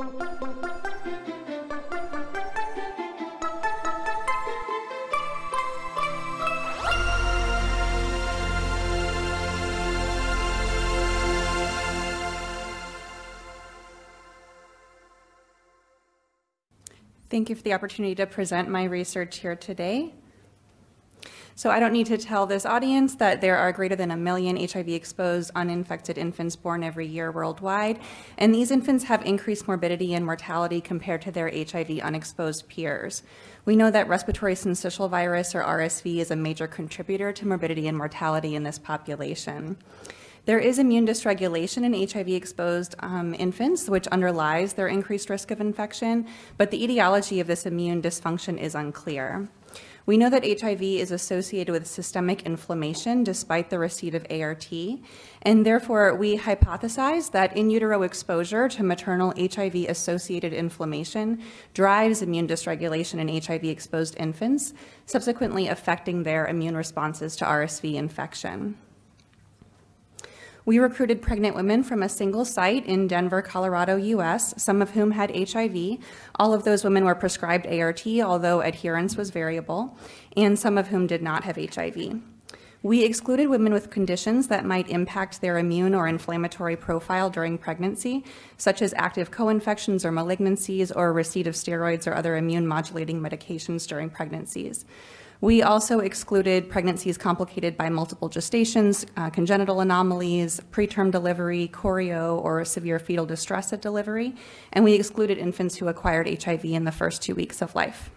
Thank you for the opportunity to present my research here today. So I don't need to tell this audience that there are greater than 1 million HIV-exposed uninfected infants born every year worldwide, and these infants have increased morbidity and mortality compared to their HIV-unexposed peers. We know that respiratory syncytial virus, or RSV, is a major contributor to morbidity and mortality in this population. There is immune dysregulation in HIV-exposed infants, which underlies their increased risk of infection, but the etiology of this immune dysfunction is unclear. We know that HIV is associated with systemic inflammation despite the receipt of ART, and therefore we hypothesize that in utero exposure to maternal HIV-associated inflammation drives immune dysregulation in HIV-exposed infants, subsequently affecting their immune responses to RSV infection. We recruited pregnant women from a single site in Denver, Colorado, US, some of whom had HIV. All of those women were prescribed ART, although adherence was variable, and some of whom did not have HIV. We excluded women with conditions that might impact their immune or inflammatory profile during pregnancy, such as active co-infections or malignancies, or receipt of steroids or other immune modulating medications during pregnancies. We also excluded pregnancies complicated by multiple gestations, congenital anomalies, preterm delivery, choreo, or severe fetal distress at delivery, and we excluded infants who acquired HIV in the first 2 weeks of life.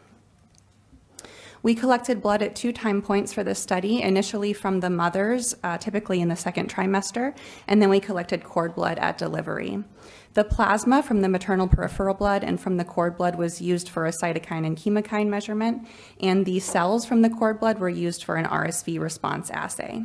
We collected blood at 2 time points for this study, initially from the mothers, typically in the 2nd trimester, and then we collected cord blood at delivery. The plasma from the maternal peripheral blood and from the cord blood was used for a cytokine and chemokine measurement, and the cells from the cord blood were used for an RSV response assay.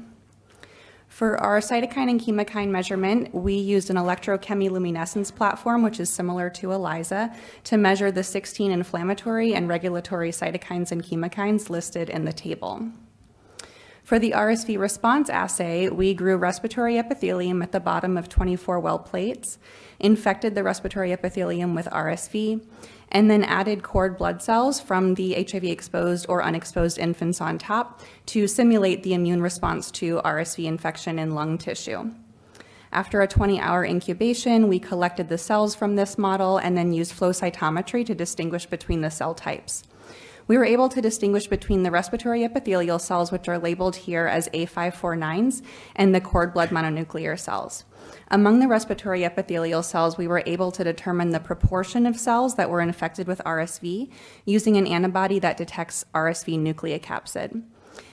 For our cytokine and chemokine measurement, we used an electrochemiluminescence platform, which is similar to ELISA, to measure the 16 inflammatory and regulatory cytokines and chemokines listed in the table. For the RSV response assay, we grew respiratory epithelium at the bottom of 24 well plates, infected the respiratory epithelium with RSV, and then added cord blood cells from the HIV-exposed or unexposed infants on top to simulate the immune response to RSV infection in lung tissue. After a 20-hour incubation, we collected the cells from this model and then used flow cytometry to distinguish between the cell types. We were able to distinguish between the respiratory epithelial cells, which are labeled here as A549s, and the cord blood mononuclear cells. Among the respiratory epithelial cells, we were able to determine the proportion of cells that were infected with RSV using an antibody that detects RSV nucleocapsid.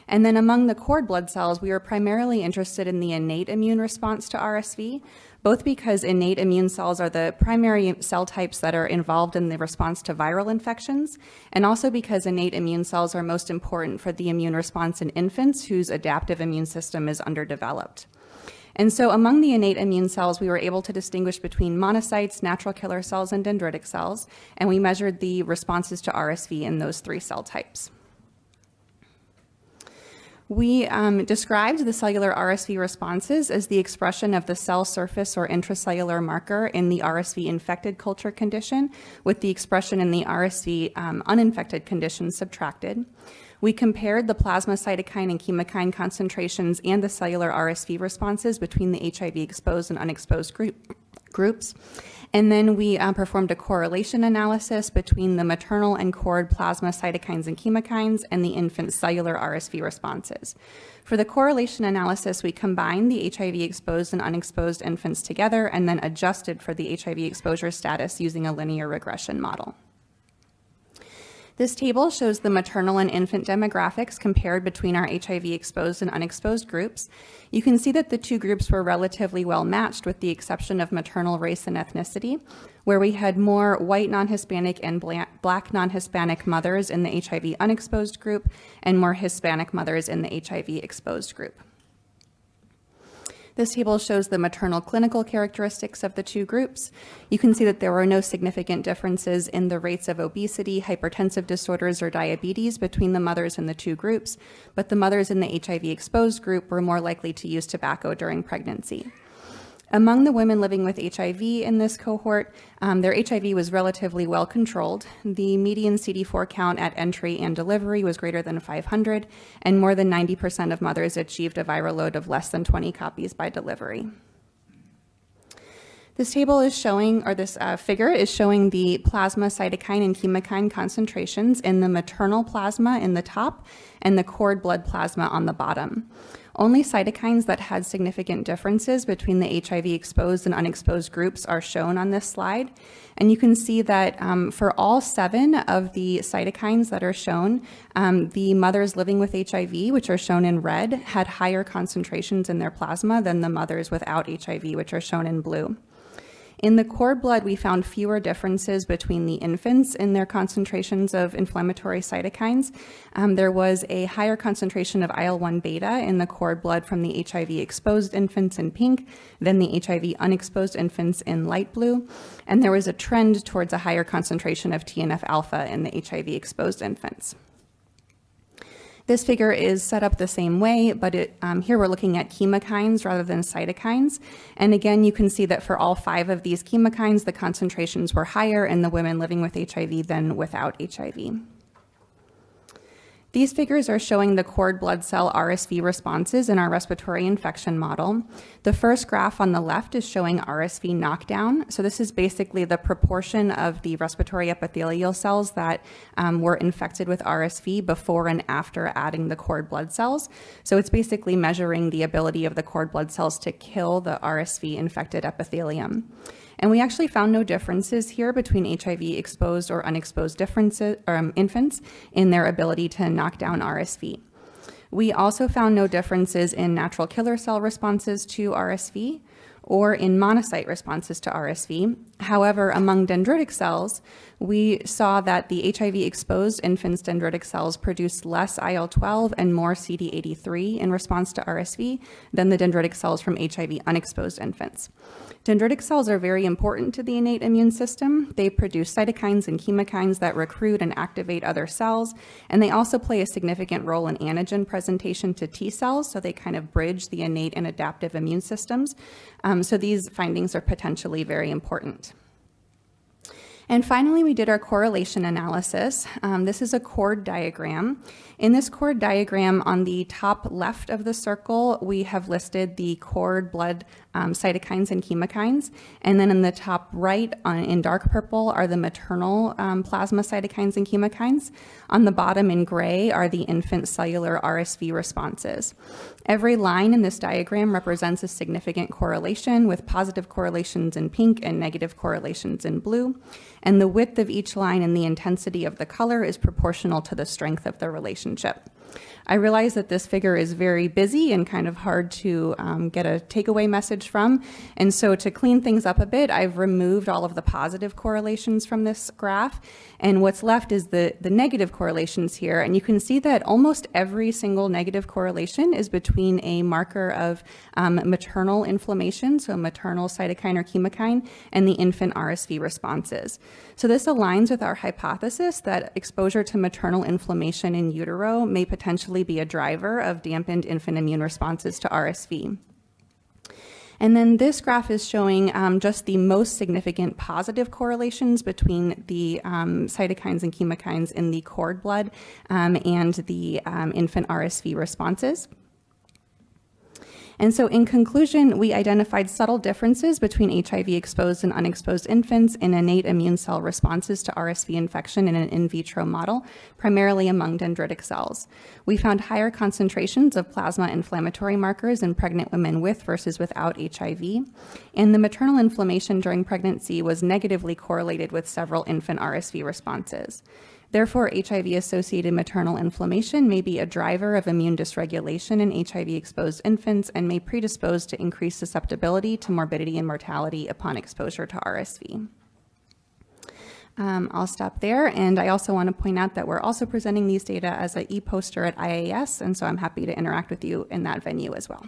And then among the cord blood cells, we were primarily interested in the innate immune response to RSV, both because innate immune cells are the primary cell types that are involved in the response to viral infections, and also because innate immune cells are most important for the immune response in infants whose adaptive immune system is underdeveloped. And so among the innate immune cells, we were able to distinguish between monocytes, natural killer cells, and dendritic cells, and we measured the responses to RSV in those 3 cell types. We described the cellular RSV responses as the expression of the cell surface or intracellular marker in the RSV infected culture condition, with the expression in the RSV uninfected condition subtracted. We compared the plasma cytokine and chemokine concentrations and the cellular RSV responses between the HIV-exposed and unexposed groups. And then we performed a correlation analysis between the maternal and cord plasma cytokines and chemokines and the infant cellular RSV responses. For the correlation analysis, we combined the HIV-exposed and unexposed infants together and then adjusted for the HIV exposure status using a linear regression model. This table shows the maternal and infant demographics compared between our HIV-exposed and unexposed groups. You can see that the 2 groups were relatively well matched with the exception of maternal race and ethnicity, where we had more white non-Hispanic and black non-Hispanic mothers in the HIV unexposed group and more Hispanic mothers in the HIV exposed group. This table shows the maternal clinical characteristics of the 2 groups. You can see that there were no significant differences in the rates of obesity, hypertensive disorders, or diabetes between the mothers in the 2 groups, but the mothers in the HIV-exposed group were more likely to use tobacco during pregnancy. Among the women living with HIV in this cohort, their HIV was relatively well controlled. The median CD4 count at entry and delivery was greater than 500, and more than 90% of mothers achieved a viral load of less than 20 copies by delivery. This table is showing, or this figure is showing the plasma cytokine and chemokine concentrations in the maternal plasma in the top and the cord blood plasma on the bottom. Only cytokines that had significant differences between the HIV-exposed and unexposed groups are shown on this slide. And you can see that for all 7 of the cytokines that are shown, the mothers living with HIV, which are shown in red, had higher concentrations in their plasma than the mothers without HIV, which are shown in blue. In the cord blood, we found fewer differences between the infants in their concentrations of inflammatory cytokines. There was a higher concentration of IL-1 beta in the cord blood from the HIV-exposed infants in pink than the HIV-unexposed infants in light blue. And there was a trend towards a higher concentration of TNF-alpha in the HIV-exposed infants. This figure is set up the same way, but here we're looking at chemokines rather than cytokines. And again, you can see that for all 5 of these chemokines, the concentrations were higher in the women living with HIV than without HIV. These figures are showing the cord blood cell RSV responses in our respiratory infection model. The first graph on the left is showing RSV knockdown. So this is basically the proportion of the respiratory epithelial cells that were infected with RSV before and after adding the cord blood cells. So it's basically measuring the ability of the cord blood cells to kill the RSV infected epithelium. And we actually found no differences here between HIV-exposed or unexposed infants in their ability to knock down RSV. We also found no differences in natural killer cell responses to RSV or in monocyte responses to RSV. However, among dendritic cells, we saw that the HIV-exposed infants' dendritic cells produced less IL-12 and more CD83 in response to RSV than the dendritic cells from HIV-unexposed infants. Dendritic cells are very important to the innate immune system. They produce cytokines and chemokines that recruit and activate other cells, and they also play a significant role in antigen presentation to T cells, so they kind of bridge the innate and adaptive immune systems. So these findings are potentially very important. And finally, we did our correlation analysis. This is a cord diagram. In this cord diagram, on the top left of the circle, we have listed the cord blood cytokines and chemokines. And then in the top right, in dark purple, are the maternal plasma cytokines and chemokines. On the bottom in gray are the infant cellular RSV responses. Every line in this diagram represents a significant correlation, with positive correlations in pink and negative correlations in blue. And the width of each line and the intensity of the color is proportional to the strength of the relationship. I realize that this figure is very busy and kind of hard to get a takeaway message from. And so to clean things up a bit, I've removed all of the positive correlations from this graph. And what's left is the negative correlations here. And you can see that almost every single negative correlation is between a marker of maternal inflammation, so maternal cytokine or chemokine, and the infant RSV responses. So this aligns with our hypothesis that exposure to maternal inflammation in utero may potentially be a driver of dampened infant immune responses to RSV. And then this graph is showing just the most significant positive correlations between the cytokines and chemokines in the cord blood and the infant RSV responses. And so in conclusion, we identified subtle differences between HIV-exposed and unexposed infants in innate immune cell responses to RSV infection in an in vitro model, primarily among dendritic cells. We found higher concentrations of plasma inflammatory markers in pregnant women with versus without HIV, and the maternal inflammation during pregnancy was negatively correlated with several infant RSV responses. Therefore, HIV-associated maternal inflammation may be a driver of immune dysregulation in HIV-exposed infants and may predispose to increased susceptibility to morbidity and mortality upon exposure to RSV. I'll stop there, and I also want to point out that we're also presenting these data as an e-poster at IAS, and so I'm happy to interact with you in that venue as well.